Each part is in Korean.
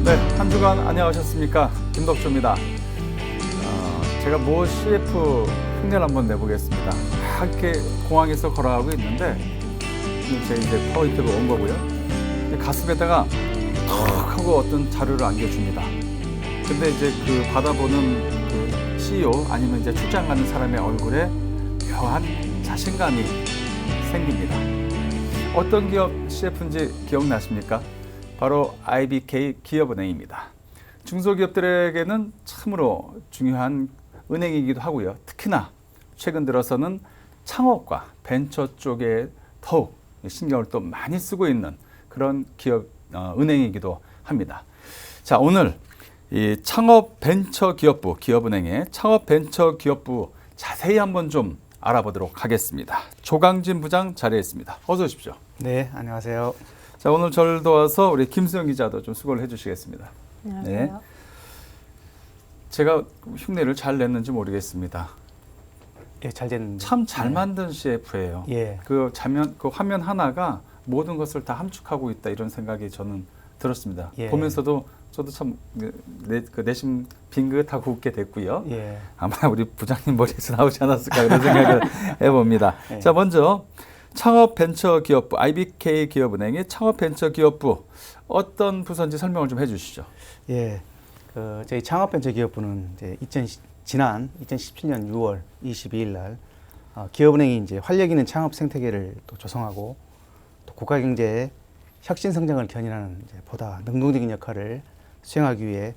네, 한 주간 안녕하셨습니까? 김덕주입니다. 제가 모 CF 흉내를 한번 내보겠습니다. 막 이렇게 공항에서 걸어가고 있는데 제 이제 파워히트로 온 거고요. 가슴에다가 턱 하고 어떤 자료를 안겨줍니다. 근데 이제 그 받아보는 그 CEO 아니면 이제 출장 가는 사람의 얼굴에 묘한 자신감이 생깁니다. 어떤 기업 CF인지 기억나십니까? 바로 IBK 기업은행입니다. 중소기업들에게는 참으로 중요한 은행이기도 하고요. 특히나 최근 들어서는 창업과 벤처 쪽에 더욱 신경을 또 많이 쓰고 있는 그런 기업 은행이기도 합니다. 자, 오늘 이 창업 벤처 기업부 기업은행의 창업 벤처 기업부 자세히 한번 좀 알아보도록 하겠습니다. 조강진 부장 자리에 있습니다. 어서 오십시오. 네, 안녕하세요. 자, 오늘 저를 도와서 우리 김수영 기자도 좀 수고를 해주시겠습니다. 안녕하세요. 네. 제가 흉내를 잘 냈는지 모르겠습니다. 예, 잘 됐는데. 참 잘 만든 CF예요. 예. 그 화면 하나가 모든 것을 다 함축하고 있다 이런 생각이 저는 들었습니다. 예. 보면서도 저도 참 내심 빙긋하고 웃게 됐고요. 예. 아마 우리 부장님 머리에서 나오지 않았을까 그런 생각을 해봅니다. 예. 자, 먼저 창업벤처기업부 IBK 기업은행의 창업벤처기업부 어떤 부서인지 설명을 좀 해주시죠. 예. 저희 창업벤처기업부는 이제 지난 2017년 6월 22일 날 기업은행이 이제 활력 있는 창업 생태계를 또 조성하고 또 국가 경제의 혁신 성장을 견인하는 이제 보다 능동적인 역할을 수행하기 위해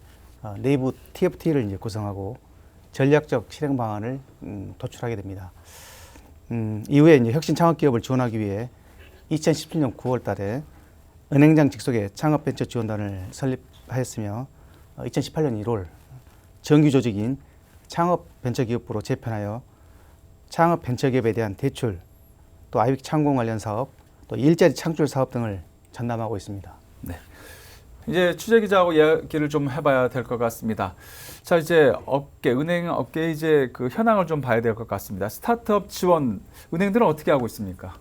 내부 TFT를 이제 구성하고 전략적 실행 방안을 도출하게 됩니다. 이후에 이제 혁신 창업 기업을 지원하기 위해 2017년 9월 달에 은행장 직속의 창업벤처 지원단을 설립하였으며 2018년 1월 정규 조직인 창업벤처기업부로 재편하여 창업벤처기업에 대한 대출, 또 IBK 창공 관련 사업, 또 일자리 창출 사업 등을 전담하고 있습니다. 네. 이제 취재 기자하고 이야기를 좀 해봐야 될 것 같습니다. 자, 이제 은행 업계 이제 그 현황을 좀 봐야 될 것 같습니다. 스타트업 지원 은행들은 어떻게 하고 있습니까?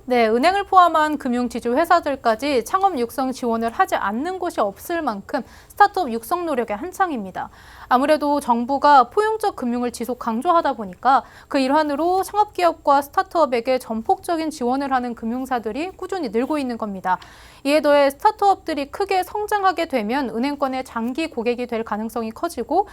네, 은행을 포함한 금융지주 회사들까지 창업 육성 지원을 하지 않는 곳이 없을 만큼 스타트업 육성 노력에 한창입니다. 아무래도 정부가 포용적 금융을 지속 강조하다 보니까 그 일환으로 창업기업과 스타트업에게 전폭적인 지원을 하는 금융사들이 꾸준히 늘고 있는 겁니다. 이에 더해 스타트업들이 크게 성장하게 되면 은행권의 장기 고객이 될 가능성이 커지고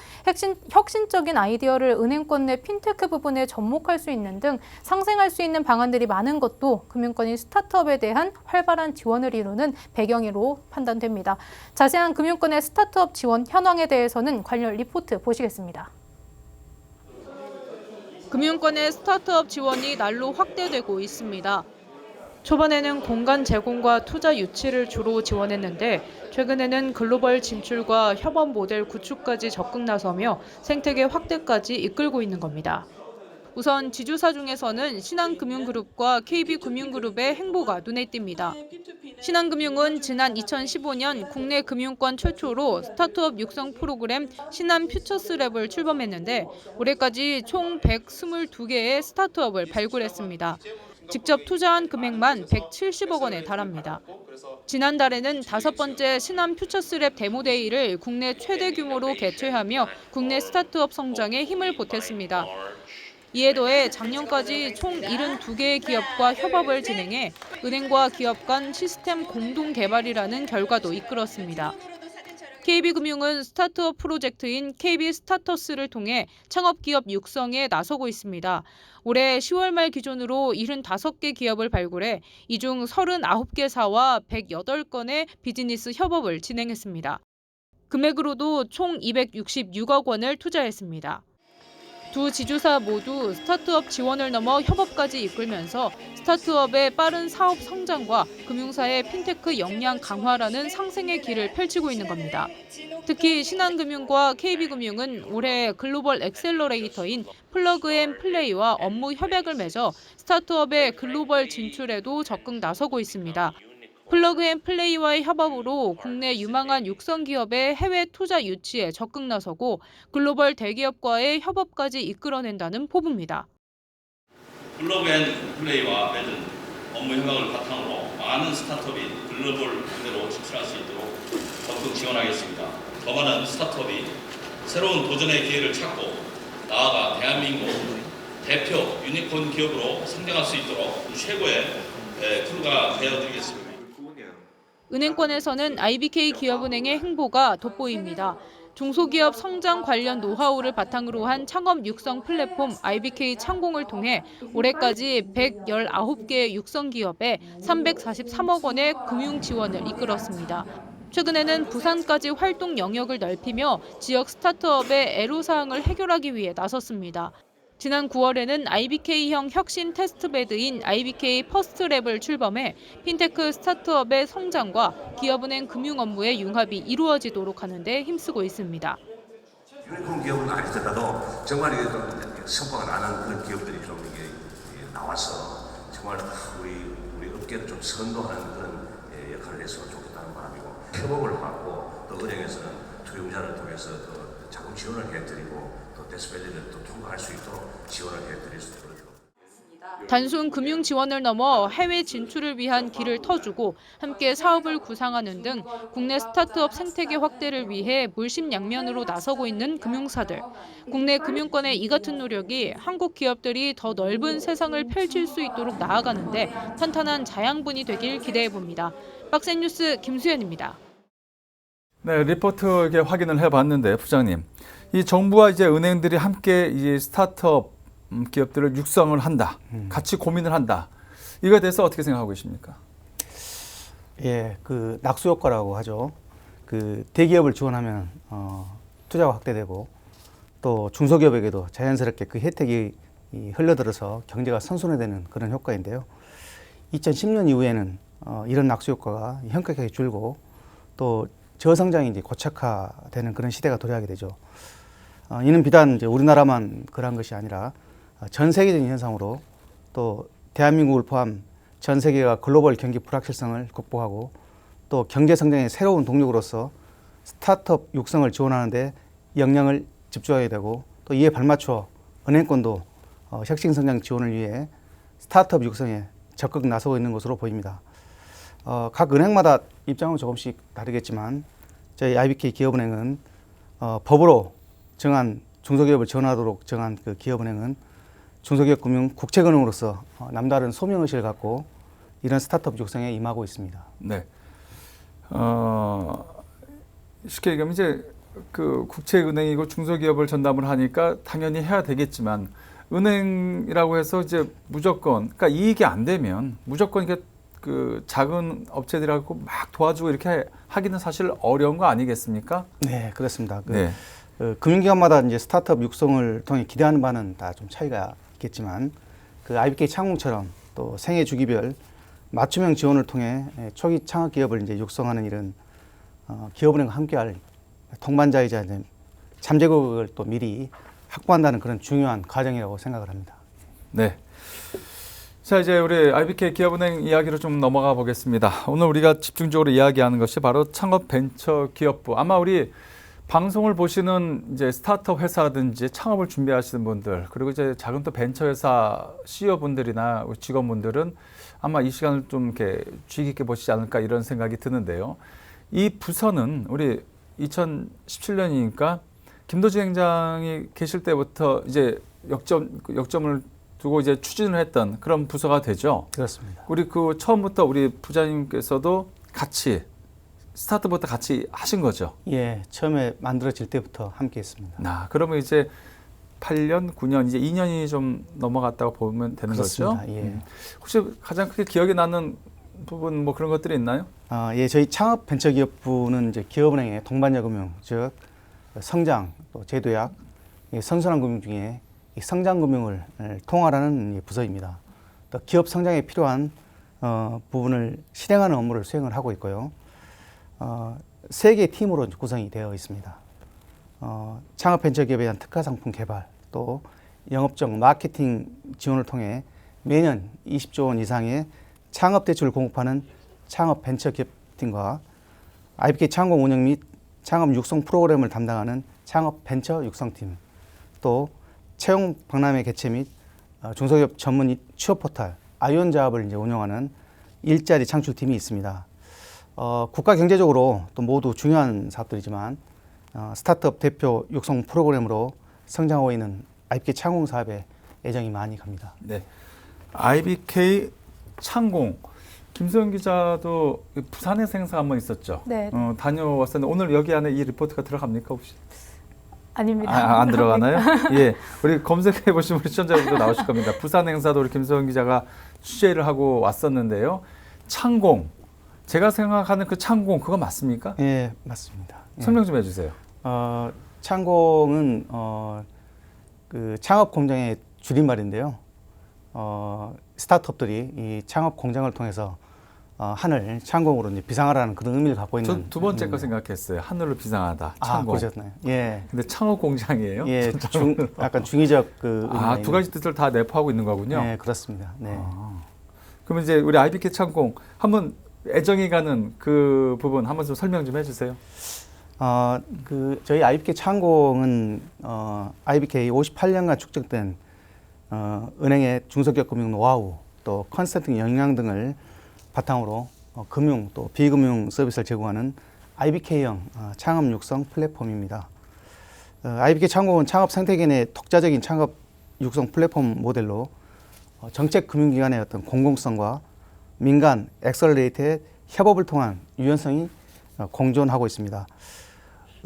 혁신적인 아이디어를 은행권 내 핀테크 부분에 접목할 수 있는 등 상생할 수 있는 방안들이 많은 것도 금융권이 스타트업에 대한 활발한 지원을 이루는 배경으로 판단됩니다. 자세한 금융권의 스타트업 지원 현황에 대해서는 관련 리포트 보시겠습니다. 금융권의 스타트업 지원이 날로 확대되고 있습니다. 초반에는 공간 제공과 투자 유치를 주로 지원했는데 최근에는 글로벌 진출과 협업 모델 구축까지 적극 나서며 생태계 확대까지 이끌고 있는 겁니다. 우선 지주사 중에서는 신한금융그룹과 KB금융그룹의 행보가 눈에 띕니다. 신한금융은 지난 2015년 국내 금융권 최초로 스타트업 육성 프로그램 신한퓨처스랩을 출범했는데 올해까지 총 122개의 스타트업을 발굴했습니다. 직접 투자한 금액만 170억 원에 달합니다. 지난달에는 5번째 신한퓨처스랩 데모데이를 국내 최대 규모로 개최하며 국내 스타트업 성장에 힘을 보탰습니다. 이에 더해 작년까지 총 72개의 기업과 협업을 진행해 은행과 기업 간 시스템 공동 개발이라는 결과도 이끌었습니다. KB금융은 스타트업 프로젝트인 KB스타터스를 통해 창업기업 육성에 나서고 있습니다. 올해 10월 말 기준으로 75개 기업을 발굴해 이 중 39개사와 108건의 비즈니스 협업을 진행했습니다. 금액으로도 총 266억 원을 투자했습니다. 두 지주사 모두 스타트업 지원을 넘어 협업까지 이끌면서 스타트업의 빠른 사업 성장과 금융사의 핀테크 역량 강화라는 상생의 길을 펼치고 있는 겁니다. 특히 신한금융과 KB금융은 올해 글로벌 엑셀러레이터인 플러그앤플레이와 업무 협약을 맺어 스타트업의 글로벌 진출에도 적극 나서고 있습니다. 플러그앤플레이와의 협업으로 국내 유망한 육성 기업의 해외 투자 유치에 적극 나서고 글로벌 대기업과의 협업까지 이끌어낸다는 포부입니다. 플러그앤플레이와 맺은 업무 협약을 바탕으로 많은 스타트업이 글로벌 무대로 진출할 수 있도록 적극 지원하겠습니다. 더 많은 스타트업이 새로운 도전의 기회를 찾고 나아가 대한민국 대표 유니콘 기업으로 성장할 수 있도록 최고의 크루가 되어드리겠습니다. 은행권에서는 IBK 기업은행의 행보가 돋보입니다. 중소기업 성장 관련 노하우를 바탕으로 한 창업 육성 플랫폼 IBK 창공을 통해 올해까지 119개의 육성 기업에 343억 원의 금융 지원을 이끌었습니다. 최근에는 부산까지 활동 영역을 넓히며 지역 스타트업의 애로사항을 해결하기 위해 나섰습니다. 지난 9월에는 IBK형 혁신 테스트베드인 IBK 퍼스트랩을 출범해 핀테크 스타트업의 성장과 기업은행 금융 업무의 융합이 이루어지도록 하는 데 힘쓰고 있습니다. 유니콘 기업은 아니더라도 정말 이게 좀 성과가 나는 그런 기업들이 좀 이게 나와서 정말 우리 업계를 좀 선도하는 그런 역할을 했으면 좋겠다는 마음이고, 협업을 하고 또 은행에서는 투용자를 통해서 더 자금 지원을 해드리고 또 데스밸리를 또 통과할 수 있도록 지원을 해드릴 수 있도록. 단순 금융 지원을 넘어 해외 진출을 위한 길을 터주고 함께 사업을 구상하는 등 국내 스타트업 생태계 확대를 위해 물심양면으로 나서고 있는 금융사들. 국내 금융권의 이 같은 노력이 한국 기업들이 더 넓은 세상을 펼칠 수 있도록 나아가는데 탄탄한 자양분이 되길 기대해 봅니다. 박센 뉴스 김수현입니다. 네, 리포트 이렇게 확인을 해봤는데 부장님, 이 정부와 이제 은행들이 함께 이 스타트업 기업들을 육성을 한다, 같이 고민을 한다. 이거에 대해서 어떻게 생각하고 계십니까? 예, 그 낙수 효과라고 하죠. 그 대기업을 지원하면 투자가 확대되고 또 중소기업에게도 자연스럽게 그 혜택이 흘러들어서 경제가 선순환되는 그런 효과인데요. 2010년 이후에는 이런 낙수 효과가 현격하게 줄고 또 저성장이 이제 고착화되는 그런 시대가 도래하게 되죠. 이는 비단 이제 우리나라만 그러한 것이 아니라 전 세계적인 현상으로 또 대한민국을 포함 전 세계가 글로벌 경기 불확실성을 극복하고 또 경제 성장의 새로운 동력으로서 스타트업 육성을 지원하는 데 역량을 집중하게 되고 또 이에 발맞춰 은행권도 혁신 성장 지원을 위해 스타트업 육성에 적극 나서고 있는 것으로 보입니다. 각 은행마다 입장은 조금씩 다르겠지만 저희 IBK 기업은행은 법으로 정한 중소기업을 지원하도록 정한 그 기업은행은 중소기업 금융 국책은행으로서 남다른 소명의식을 갖고 이런 스타트업 육성에 임하고 있습니다. 네. 쉽게 얘기하면 이제 그 국책은행이고 중소기업을 전담을 하니까 당연히 해야 되겠지만 은행이라고 해서 이제 무조건, 그러니까 이익이 안 되면 무조건 이게 그 작은 업체들하고 막 도와주고 이렇게 하기는 사실 어려운 거 아니겠습니까? 네, 그렇습니다. 네. 금융기관마다 이제 스타트업 육성을 통해 기대하는 바는 다 좀 차이가 있겠지만 그 IBK 창공처럼 또 생애 주기별 맞춤형 지원을 통해 초기 창업 기업을 이제 육성하는 일은 기업은행과 함께할 동반자이자 이제 잠재력을 또 미리 확보한다는 그런 중요한 과정이라고 생각을 합니다. 네. 자, 이제 우리 IBK 기업은행 이야기로 좀 넘어가 보겠습니다. 오늘 우리가 집중적으로 이야기하는 것이 바로 창업벤처기업부. 아마 우리 방송을 보시는 이제 스타트업 회사라든지 창업을 준비하시는 분들, 그리고 이제 작은 또 벤처 회사 CEO 분들이나 직원분들은 아마 이 시간을 좀 이렇게 주의 깊게 보시지 않을까 이런 생각이 드는데요. 이 부서는 우리 2017년이니까 김도진 행장이 계실 때부터 이제 역점을 두고 이제 추진을 했던 그런 부서가 되죠. 그렇습니다. 우리 그 처음부터 우리 부장님께서도 같이 스타트부터 같이 하신 거죠. 예, 처음에 만들어질 때부터 함께했습니다. 그러면 이제 8년, 9년, 이제 2년이 좀 넘어갔다고 보면 되는 그렇습니다. 거죠. 예. 혹시 가장 크게 기억에 나는 부분 뭐 그런 것들이 있나요? 예, 저희 창업벤처기업부는 이제 기업은행의 동반자 금융, 즉 성장, 또 제도약, 선순환 금융 중에 이 성장 금융을 통할하는 부서입니다. 또 기업 성장에 필요한 부분을 실행하는 업무를 수행을 하고 있고요. 3개의 팀으로 구성이 되어 있습니다. 창업벤처기업에 대한 특화상품 개발, 또 영업적 마케팅 지원을 통해 매년 20조 원 이상의 창업대출을 공급하는 창업벤처기업팀과 IBK 창공 운영 및 창업 육성 프로그램을 담당하는 창업벤처 육성팀, 또 채용 박람회 개최 및 중소기업 전문 취업 포털 아이온잡을 이제 운영하는 일자리 창출팀이 있습니다. 국가 경제적으로 또 모두 중요한 사업들이지만 스타트업 대표 육성 프로그램으로 성장하고 있는 IBK 창공 사업에 애정이 많이 갑니다. 네. IBK 창공. 김소영 기자도 부산에서 행사 한번 있었죠. 네. 다녀왔었는데 오늘 여기 안에 이 리포트가 들어갑니까 혹시? 아닙니다. 안 들어가나요? 예, 우리 검색해 보시면 우리 시청자분도 나오실 겁니다. 부산 행사도 우리 김소영 기자가 취재를 하고 왔었는데요. 창공, 제가 생각하는 그 창공 그거 맞습니까? 예, 맞습니다. 예. 설명 좀 해주세요. 창공은 그 창업 공장의 줄임말인데요. 스타트업들이 이 창업 공장을 통해서 하늘 창공으로 이제 비상하라는 그런 의미를 갖고 있는. 전 두 번째 거 생각했어요. 하늘로 비상하다. 창공. 그러셨나요? 예. 근데 창업 공장이에요? 예, 약간 중의적 그 의미가 두 가지 뜻을 다 내포하고 있는 거군요. 네, 그렇습니다. 네. 그러면 이제 우리 IBK 창공 한번 애정이 가는 그 부분 한번 좀 설명 좀 해주세요. 저희 IBK 창공은 IBK 58년간 축적된 은행의 중소기업 금융 노하우 또 컨설팅 역량 등을 바탕으로 금융 또 비금융 서비스를 제공하는 IBK형 창업 육성 플랫폼입니다. IBK 창공은 창업 생태계 내 독자적인 창업 육성 플랫폼 모델로 정책 금융기관의 어떤 공공성과 민간 엑셀러레이트의 협업을 통한 유연성이 공존하고 있습니다.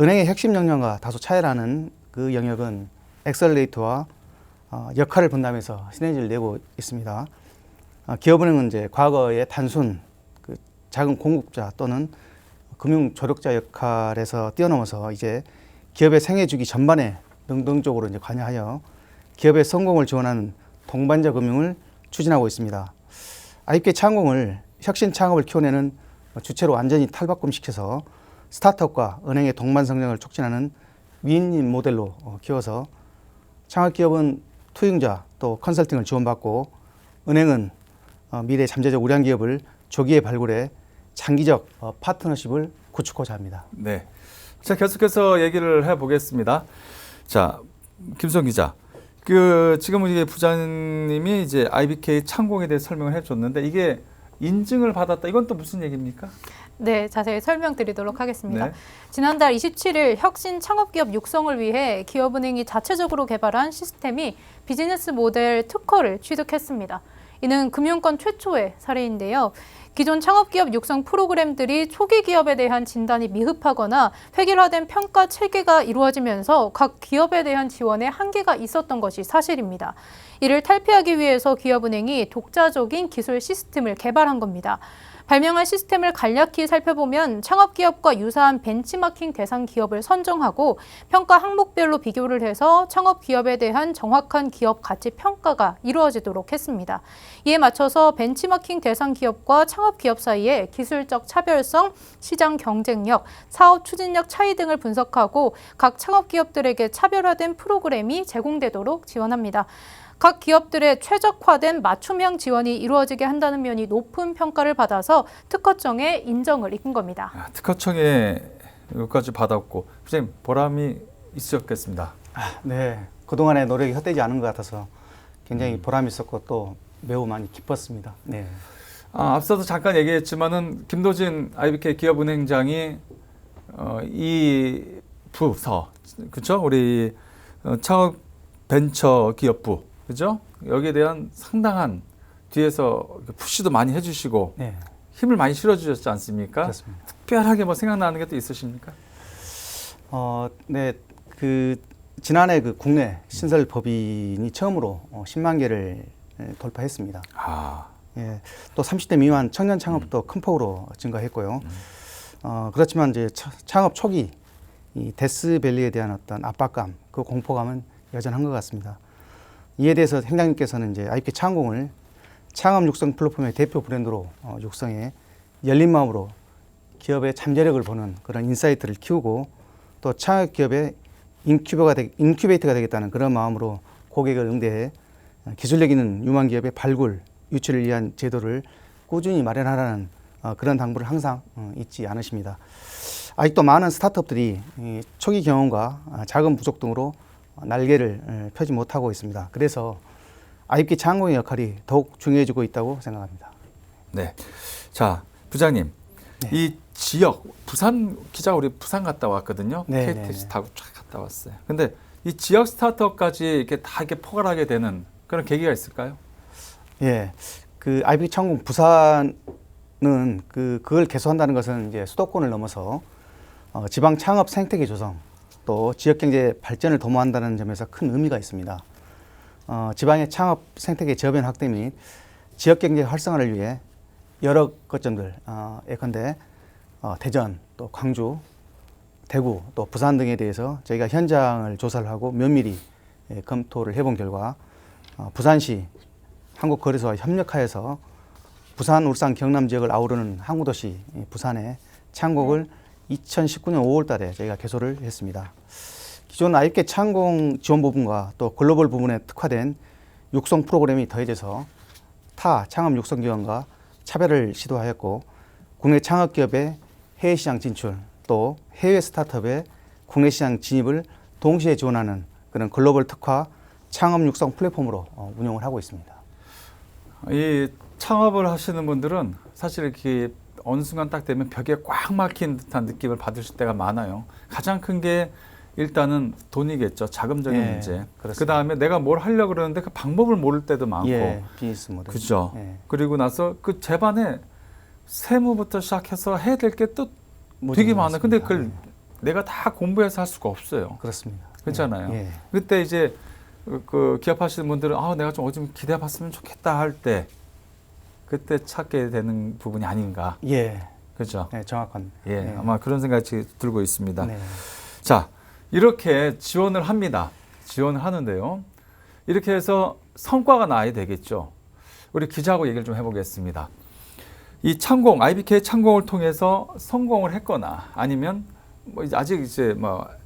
은행의 핵심 역량과 다소 차이나는 그 영역은 엑셀러레이터와 역할을 분담해서 시너지를 내고 있습니다. 기업은행은 이제 과거의 단순 그 자금 공급자 또는 금융 조력자 역할에서 뛰어넘어서 이제 기업의 생애 주기 전반에 능동적으로 이제 관여하여 기업의 성공을 지원하는 동반자 금융을 추진하고 있습니다. IBK 창공을 혁신 창업을 키워내는 주체로 완전히 탈바꿈시켜서 스타트업과 은행의 동반 성장을 촉진하는 윈윈 모델로 키워서 창업기업은 투융자 또 컨설팅을 지원받고 은행은 미래 잠재적 우량 기업을 조기에 발굴해 장기적 파트너십을 구축하고자 합니다. 네. 자, 계속해서 얘기를 해보겠습니다. 자, 김수영 기자. 지금 이게 부장님이 이제 IBK 창공에 대해 설명을 해줬는데 이게 인증을 받았다. 이건 또 무슨 얘기입니까? 네, 자세히 설명드리도록 하겠습니다. 네. 지난달 27일 혁신 창업기업 육성을 위해 기업은행이 자체적으로 개발한 시스템이 비즈니스 모델 특허를 취득했습니다. 이는 금융권 최초의 사례인데요. 기존 창업기업 육성 프로그램들이 초기 기업에 대한 진단이 미흡하거나 획일화된 평가 체계가 이루어지면서 각 기업에 대한 지원에 한계가 있었던 것이 사실입니다. 이를 탈피하기 위해서 기업은행이 독자적인 기술 시스템을 개발한 겁니다. 발명한 시스템을 간략히 살펴보면 창업기업과 유사한 벤치마킹 대상 기업을 선정하고 평가 항목별로 비교를 해서 창업기업에 대한 정확한 기업 가치 평가가 이루어지도록 했습니다. 이에 맞춰서 벤치마킹 대상 기업과 창업기업 사이의 기술적 차별성, 시장 경쟁력, 사업 추진력 차이 등을 분석하고 각 창업기업들에게 차별화된 프로그램이 제공되도록 지원합니다. 각 기업들의 최적화된 맞춤형 지원이 이루어지게 한다는 면이 높은 평가를 받아서 특허청의 인정을 이끈 겁니다. 특허청에 여기까지 받았고 부장님 보람이 있으셨겠습니다. 네, 그동안의 노력이 헛되지 않은 것 같아서 굉장히 보람이 있었고 또 매우 많이 기뻤습니다. 네. 앞서도 잠깐 얘기했지만은 김도진 IBK 기업은행장이 이 부서 그렇죠? 우리 창업 벤처 기업부 그죠? 여기에 대한 상당한 뒤에서 푸시도 많이 해주시고 네. 힘을 많이 실어주셨지 않습니까? 그렇습니다. 특별하게 뭐 생각나는 게 또 있으십니까? 네, 지난해 국내 신설 법인이 처음으로 10만 개를 돌파했습니다. 예, 또 30대 미만 청년 창업도 큰 폭으로 증가했고요. 그렇지만 이제 창업 초기 이 데스밸리에 대한 어떤 압박감, 그 공포감은 여전한 것 같습니다. 이에 대해서 행장님께서는 이제 IBK 창공을 창업 육성 플랫폼의 대표 브랜드로 육성해 열린 마음으로 기업의 잠재력을 보는 그런 인사이트를 키우고 또 창업 기업의 인큐베이터가 되겠다는 그런 마음으로 고객을 응대해 기술력 있는 유망 기업의 발굴, 유치를 위한 제도를 꾸준히 마련하라는 그런 당부를 항상 잊지 않으십니다. 아직도 많은 스타트업들이 초기 경험과 자금 부족 등으로 날개를 펴지 못하고 있습니다. 그래서 IBK 창공의 역할이 더욱 중요해지고 있다고 생각합니다. 네. 자, 부장님. 네. 이 지역 부산 기자 우리 부산 갔다 왔거든요. 네, KTX 네. 타고 쫙 갔다 왔어요. 근데 이 지역 스타트업까지 이렇게 다 이렇게 포괄하게 되는 그런 계기가 있을까요? 예, 그 IBK 창공 부산은 그걸 개소한다는 것은 이제 수도권을 넘어서 지방 창업 생태계 조성 또 지역 경제 발전을 도모한다는 점에서 큰 의미가 있습니다. 지방의 창업 생태계 저변 확대 및 지역 경제 활성화를 위해 여러 거점들 예컨대 대전 또 광주 대구 또 부산 등에 대해서 저희가 현장을 조사를 하고 면밀히 검토를 해본 결과 부산시 한국거래소와 협력하여서 부산, 울산, 경남 지역을 아우르는 항구도시 부산에 창공을 2019년 5월 달에 저희가 개소를 했습니다. 기존 IBK 창공 지원 부분과 또 글로벌 부분에 특화된 육성 프로그램이 더해져서 타 창업 육성 기관과 차별을 시도하였고 국내 창업 기업의 해외 시장 진출 또 해외 스타트업의 국내 시장 진입을 동시에 지원하는 그런 글로벌 특화 창업 육성 플랫폼으로 운영을 하고 있습니다. 이 창업을 하시는 분들은 사실 이렇게 어느 순간 딱 되면 벽에 꽉 막힌 듯한 느낌을 받으실 때가 많아요. 가장 큰 게 일단은 돈이겠죠. 자금적인 예, 문제. 그렇습니다. 그 다음에 내가 뭘 하려고 그러는데 그 방법을 모를 때도 많고. 예, 비즈니스 모델. 그죠. 예. 그리고 나서 그 제반에 세무부터 시작해서 해야 될 게 또 되게 많아요. 근데 그걸 예, 내가 다 공부해서 할 수가 없어요. 그렇습니다. 그렇잖아요. 예, 예. 그때 이제 그 기업하시는 분들은 내가 좀 어디 좀 기대해봤으면 좋겠다 할 때 그때 찾게 되는 부분이 아닌가. 예, 그죠. 예, 정확한. 예, 아마 그런 생각이 들고 있습니다. 네. 자, 이렇게 지원을 합니다. 지원을 하는데요. 이렇게 해서 성과가 나야 되겠죠. 우리 기자하고 얘기를 좀 해보겠습니다. 이 창공, IBK 창공을 통해서 성공을 했거나 아니면 뭐 이제 아직 이제 막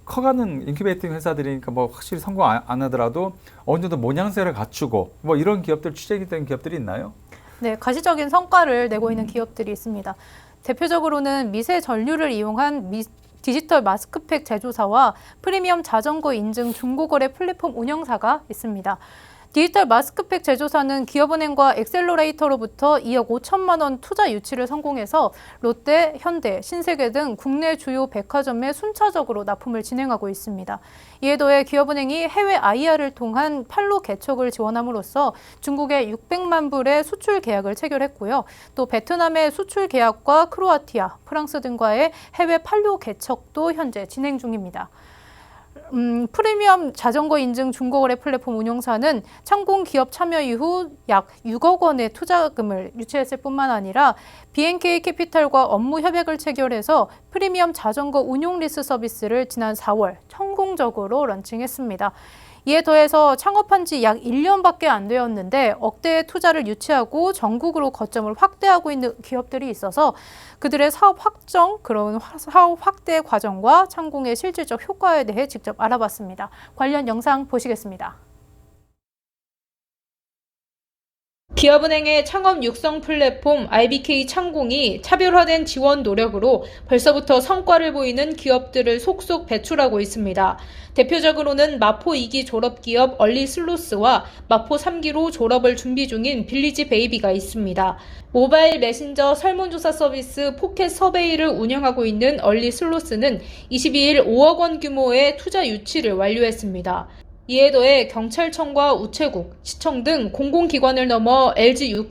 커가는 인큐베이팅 회사들이니까 뭐 확실히 성공 안 하더라도 어느 정도 모양새를 갖추고 뭐 이런 기업들 취재기 된 기업들이 있나요? 네, 가시적인 성과를 내고 있는 기업들이 있습니다. 대표적으로는 미세 전류를 이용한 디지털 마스크팩 제조사와 프리미엄 자전거 인증 중고거래 플랫폼 운영사가 있습니다. 디지털 마스크팩 제조사는 기업은행과 엑셀러레이터로부터 2억 5천만 원 투자 유치를 성공해서 롯데, 현대, 신세계 등 국내 주요 백화점에 순차적으로 납품을 진행하고 있습니다. 이에 더해 기업은행이 해외 IR을 통한 판로 개척을 지원함으로써 중국에 600만 불의 수출 계약을 체결했고요. 또 베트남의 수출 계약과 크로아티아, 프랑스 등과의 해외 판로 개척도 현재 진행 중입니다. 프리미엄 자전거 인증 중고거래 플랫폼 운영사는 창공 기업 참여 이후 약 6억 원의 투자금을 유치했을 뿐만 아니라 BNK 캐피탈과 업무 협약을 체결해서 프리미엄 자전거 운용 리스 서비스를 지난 4월 성공적으로 런칭했습니다. 이에 더해서 창업한 지 약 1년밖에 안 되었는데 억대의 투자를 유치하고 전국으로 거점을 확대하고 있는 기업들이 있어서 그들의 사업 확대 과정과 창공의 실질적 효과에 대해 직접 알아봤습니다. 관련 영상 보시겠습니다. 기업은행의 창업 육성 플랫폼 IBK 창공이 차별화된 지원 노력으로 벌써부터 성과를 보이는 기업들을 속속 배출하고 있습니다. 대표적으로는 마포 2기 졸업기업 얼리슬로스와 마포 3기로 졸업을 준비 중인 빌리지 베이비가 있습니다. 모바일 메신저 설문조사 서비스 포켓 서베이를 운영하고 있는 얼리슬로스는 22일 5억 원 규모의 투자 유치를 완료했습니다. 이에 더해 경찰청과 우체국, 시청 등 공공기관을 넘어 LGU+,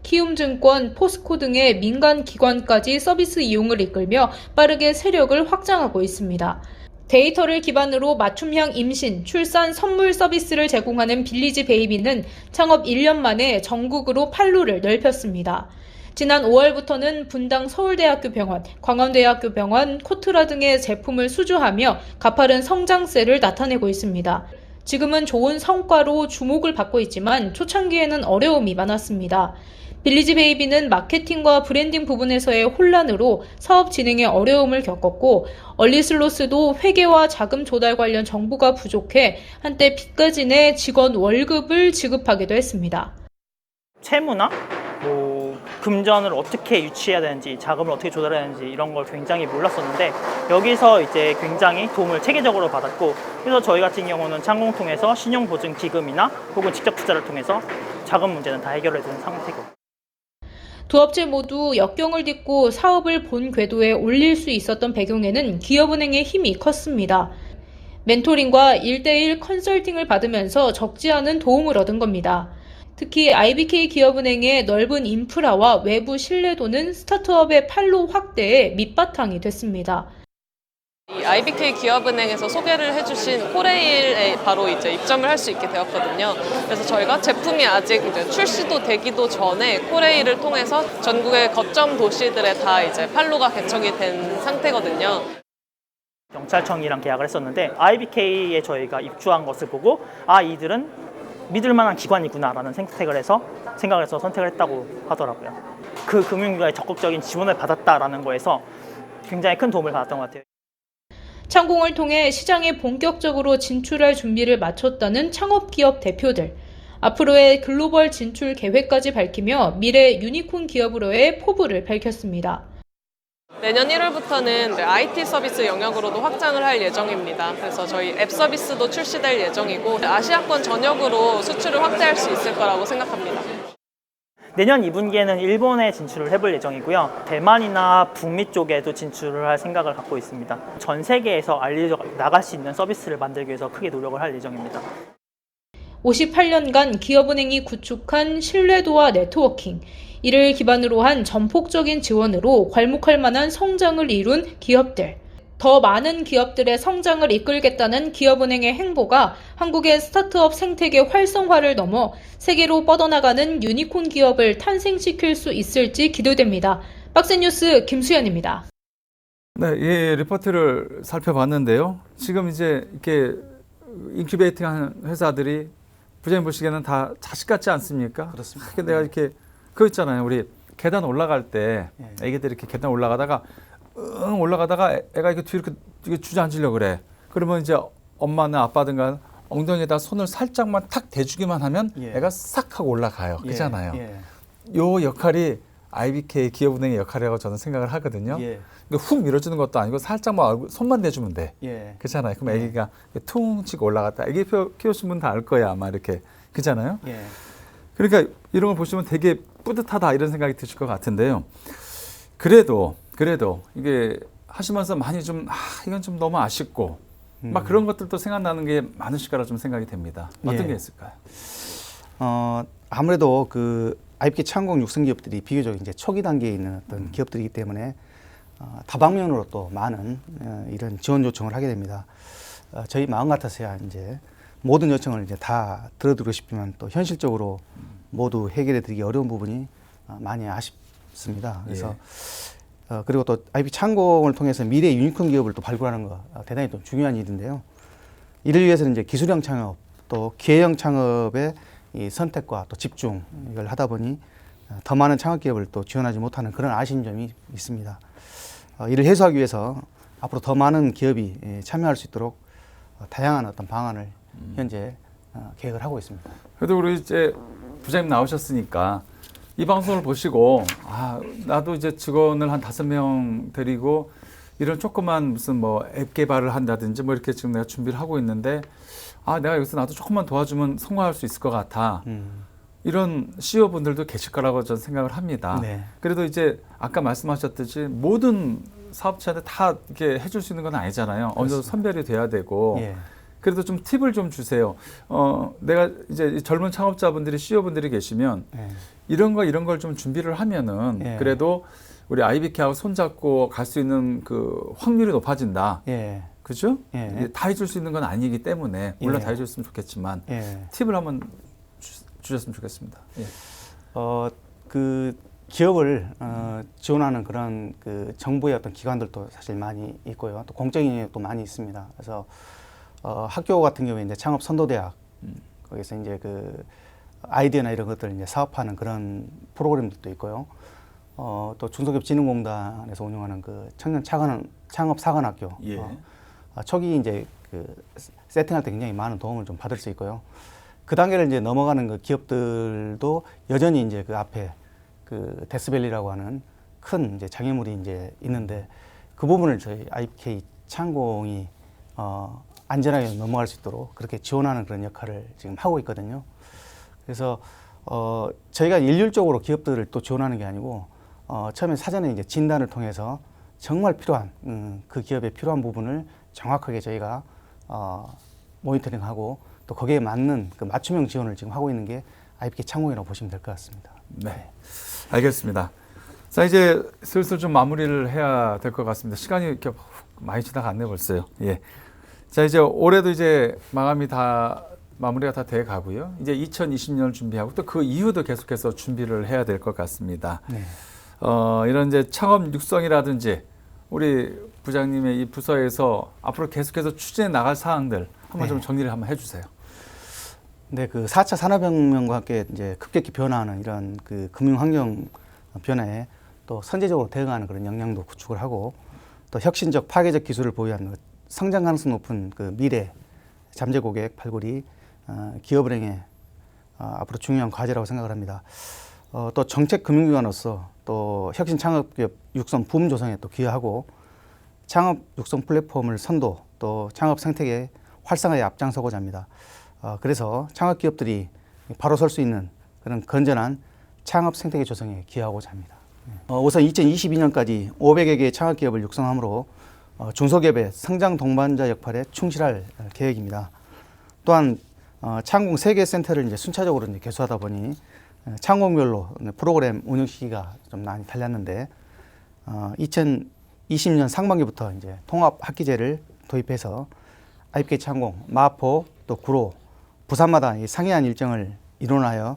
키움증권, 포스코 등의 민간기관까지 서비스 이용을 이끌며 빠르게 세력을 확장하고 있습니다. 데이터를 기반으로 맞춤형 임신, 출산 선물 서비스를 제공하는 빌리지 베이비는 창업 1년 만에 전국으로 판로를 넓혔습니다. 지난 5월부터는 분당 서울대학교 병원, 광원대학교 병원, 코트라 등의 제품을 수주하며 가파른 성장세를 나타내고 있습니다. 지금은 좋은 성과로 주목을 받고 있지만 초창기에는 어려움이 많았습니다. 빌리지 베이비는 마케팅과 브랜딩 부분에서의 혼란으로 사업 진행에 어려움을 겪었고 얼리슬로스도 회계와 자금 조달 관련 정보가 부족해 한때 빚까지 내 직원 월급을 지급하기도 했습니다. 채무나 금전을 어떻게 유치해야 되는지, 자금을 어떻게 조달해야 되는지 이런 걸 굉장히 몰랐었는데 여기서 이제 굉장히 도움을 체계적으로 받았고, 그래서 저희 같은 경우는 창공 통해서 신용보증기금이나 혹은 직접 투자를 통해서 자금 문제는 다 해결해 주는 상태고. 두 업체 모두 역경을 딛고 사업을 본 궤도에 올릴 수 있었던 배경에는 기업은행의 힘이 컸습니다. 멘토링과 1대1 컨설팅을 받으면서 적지 않은 도움을 얻은 겁니다. 특히 IBK 기업은행의 넓은 인프라와 외부 신뢰도는 스타트업의 판로 확대에 밑바탕이 됐습니다. 이 IBK 기업은행에서 소개를 해주신 코레일에 바로 이제 입점을 할 수 있게 되었거든요. 그래서 저희가 제품이 아직 이제 출시도 되기도 전에 코레일을 통해서 전국의 거점 도시들에 다 이제 판로가 개척이 된 상태거든요. 경찰청이랑 계약을 했었는데 IBK에 저희가 입주한 것을 보고 이들은 믿을 만한 기관이구나라는 생각을 해서 선택을 했다고 하더라고요. 그 금융기관의 적극적인 지원을 받았다라는 거에서 굉장히 큰 도움을 받았던 것 같아요. 창공을 통해 시장에 본격적으로 진출할 준비를 마쳤다는 창업기업 대표들. 앞으로의 글로벌 진출 계획까지 밝히며 미래 유니콘 기업으로의 포부를 밝혔습니다. 내년 1월부터는 IT 서비스 영역으로도 확장을 할 예정입니다. 그래서 저희 앱 서비스도 출시될 예정이고 아시아권 전역으로 수출을 확대할 수 있을 거라고 생각합니다. 내년 2분기에는 일본에 진출을 해볼 예정이고요. 대만이나 북미 쪽에도 진출을 할 생각을 갖고 있습니다. 전 세계에서 알려져 나갈 수 있는 서비스를 만들기 위해서 크게 노력을 할 예정입니다. 58년간 기업은행이 구축한 신뢰도와 네트워킹, 이를 기반으로 한 전폭적인 지원으로 괄목할 만한 성장을 이룬 기업들. 더 많은 기업들의 성장을 이끌겠다는 기업은행의 행보가 한국의 스타트업 생태계 활성화를 넘어 세계로 뻗어나가는 유니콘 기업을 탄생시킬 수 있을지 기대됩니다. 박스뉴스 김수연입니다. 네, 이 리포트를 살펴봤는데요. 지금 이제 이렇게 인큐베이팅하는 회사들이 부장님 보시기에는 다 자식 같지 않습니까? 그렇습니다. 내가 이렇게 그거 있잖아요. 우리 계단 올라갈 때 애기들이 이렇게 계단 올라가다가 올라가다가 애가 이렇게 뒤로 이렇게 주저앉으려고 그래. 그러면 이제 엄마나 아빠든가 엉덩이에다 손을 살짝만 탁 대주기만 하면 애가 싹 하고 올라가요. 그렇잖아요. 요 역할이 IBK 기업은행의 역할이라고 저는 생각을 하거든요. 그러니까 훅 밀어주는 것도 아니고 살짝만 손만 대주면 돼. 그렇잖아요. 그럼 애기가 퉁 치고 올라갔다. 애기 키우신 분 다 알 거야 아마 이렇게. 그렇잖아요. 그러니까 이런 걸 보시면 되게 뿌듯하다 이런 생각이 드실 것 같은데요. 그래도 이게 하시면서 많이 좀 이건 좀 너무 아쉽고 막 그런 것들도 생각나는 게 많으실 거라 좀 생각이 됩니다. 어떤 게 있을까요? 아무래도 그 IBK 창공 육성 기업들이 비교적 이제 초기 단계에 있는 어떤 기업들이기 때문에 다방면으로 또 많은 이런 지원 요청을 하게 됩니다. 저희 마음 같아서야 이제 모든 요청을 이제 다 들어드리고 싶지만 또 현실적으로 모두 해결해드리기 어려운 부분이 많이 아쉽습니다. 그래서 그리고 또 IBK 창공을 통해서 미래 유니콘 기업을 또 발굴하는 거 대단히 또 중요한 일인데요. 이를 위해서는 이제 기술형 창업 또 기회형 창업의 이 선택과 또 집중 이걸 하다 보니 더 많은 창업 기업을 또 지원하지 못하는 그런 아쉬운 점이 있습니다. 이를 해소하기 위해서 앞으로 더 많은 기업이 참여할 수 있도록 다양한 어떤 방안을 현재 계획을 하고 있습니다. 그래도 우리 이제 부장님 나오셨으니까 이 방송을 보시고 나도 이제 직원을 한 5명 데리고 이런 조그만 무슨 뭐 앱 개발을 한다든지 뭐 이렇게 지금 내가 준비를 하고 있는데 내가 여기서 나도 조금만 도와주면 성공할 수 있을 것 같아. 이런 CEO 분들도 계실 거라고 저는 생각을 합니다. 그래도 이제 아까 말씀하셨듯이 모든 사업체한테 다 이렇게 해줄 수 있는 건 아니잖아요. 어느 정도 선별이 돼야 되고. 그래도 좀 팁을 좀 주세요. 내가 이제 젊은 창업자분들이 CEO분들이 계시면 이런 걸 좀 준비를 하면은 그래도 우리 IBK하고 손잡고 갈 수 있는 그 확률이 높아진다. 그죠? 다 해줄 수 있는 건 아니기 때문에 물론 다 해줬으면 좋겠지만 팁을 한번 주셨으면 좋겠습니다. 그 기업을 지원하는 그런 그 정부의 어떤 기관들도 사실 많이 있고요. 또 공적인 영역도 많이 있습니다. 그래서 학교 같은 경우에 이제 창업 선도대학 거기서 이제 그 아이디어나 이런 것들을 이제 사업하는 그런 프로그램들도 있고요. 또 중소기업진흥공단에서 운영하는 그 청년 창업 사관학교. 초기 이제 그 세팅할 때 굉장히 많은 도움을 좀 받을 수 있고요. 그 단계를 이제 넘어가는 그 기업들도 여전히 이제 그 앞에 그 데스밸리라고 하는 큰 이제 장애물이 이제 있는데 그 부분을 저희 IBK 창공이 안전하게 넘어갈 수 있도록 그렇게 지원하는 그런 역할을 지금 하고 있거든요. 그래서 저희가 일률적으로 기업들을 또 지원하는 게 아니고 처음에 사전에 이제 진단을 통해서 정말 필요한 그 기업에 필요한 부분을 정확하게 저희가 모니터링하고 또 거기에 맞는 그 맞춤형 지원을 지금 하고 있는 게 IBK 창공이라고 보시면 될 것 같습니다. 네, 알겠습니다. 자, 이제 슬슬 좀 마무리를 해야 될 것 같습니다. 시간이 이렇게 많이 지나갔네 벌써요. 예. 자, 이제 올해도 이제 마무리가 다 돼 가고요. 이제 2020년을 준비하고 또 그 이후도 계속해서 준비를 해야 될 것 같습니다. 네. 이런 이제 창업 육성이라든지 우리 부장님의 이 부서에서 앞으로 계속해서 추진해 나갈 사항들 한번 좀 정리를 한번 해주세요. 네, 그 4차 산업혁명과 함께 이제 급격히 변화하는 이런 그 금융 환경 변화에 또 선제적으로 대응하는 그런 역량도 구축을 하고 또 혁신적 파괴적 기술을 보유한 성장 가능성 높은 그 미래 잠재 고객 발굴이 기업은행의 앞으로 중요한 과제라고 생각을 합니다. 또 정책 금융기관으로서 또 혁신 창업기업 육성 붐 조성에 또 기여하고 창업 육성 플랫폼을 선도 또 창업 생태계 활성화에 앞장서고자 합니다. 그래서 창업 기업들이 바로 설 수 있는 그런 건전한 창업 생태계 조성에 기여하고자 합니다. 우선 2022년까지 500여 개의 창업 기업을 육성함으로 중소기업의 성장 동반자 역할에 충실할 계획입니다. 또한 창공 3개 센터를 이제 순차적으로 이제 개수하다 보니 창공별로 프로그램 운영 시기가 좀 많이 달렸는데 2020년 상반기부터 이제 통합 학기제를 도입해서 IBK 창공, 마포, 또 구로, 부산마다 이 상이한 일정을 이론하여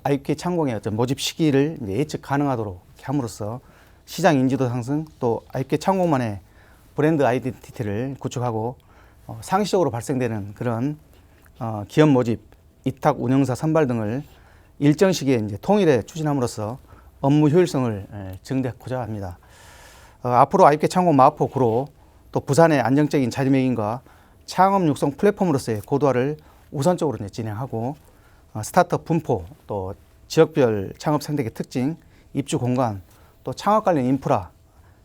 IBK 창공의 어떤 모집 시기를 이제 예측 가능하도록 함으로써 시장 인지도 상승, 또 IBK 창공만의 브랜드 아이덴티티를 구축하고 상시적으로 발생되는 그런 기업 모집, 입탁 운영사 선발 등을 일정 시기에 이제 통일해 추진함으로써 업무 효율성을 증대하고자 합니다. 앞으로 IBK 창공 마포 구로 또 부산의 안정적인 자리매김과 창업 육성 플랫폼으로서의 고도화를 우선적으로 이제 진행하고 스타트업 분포 또 지역별 창업 생태계 특징, 입주 공간 또 창업 관련 인프라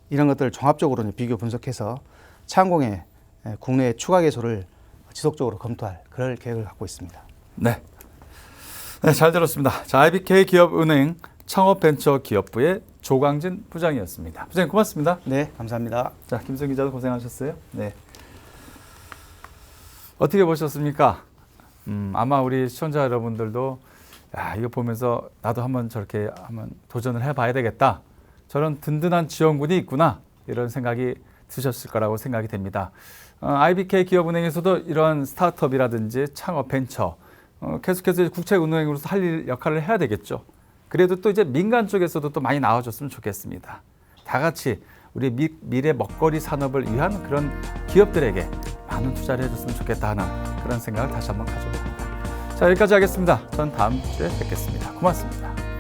이런 것들을 종합적으로 비교 분석해서 창공의 국내 추가 개소를 지속적으로 검토할 그럴 계획을 갖고 있습니다. 네. 네, 잘 들었습니다. 자, IBK 기업은행 창업벤처기업부의 조광진 부장이었습니다. 부장님 고맙습니다. 네, 감사합니다. 자, 김성 기자도 고생하셨어요. 네. 어떻게 보셨습니까? 아마 우리 시청자 여러분들도 이거 보면서 나도 한번 저렇게 한번 도전을 해봐야 되겠다. 저런 든든한 지원군이 있구나. 이런 생각이 드셨을 거라고 생각이 됩니다. IBK 기업은행에서도 이런 스타트업이라든지 창업 벤처 계속해서 국책은행으로서 할 역할을 해야 되겠죠. 그래도 또 이제 민간 쪽에서도 또 많이 나와줬으면 좋겠습니다. 다 같이 우리 미래 먹거리 산업을 위한 그런 기업들에게 많은 투자를 해줬으면 좋겠다 하는 그런 생각을 다시 한번 가져봅니다. 자, 여기까지 하겠습니다. 전 다음 주에 뵙겠습니다. 고맙습니다.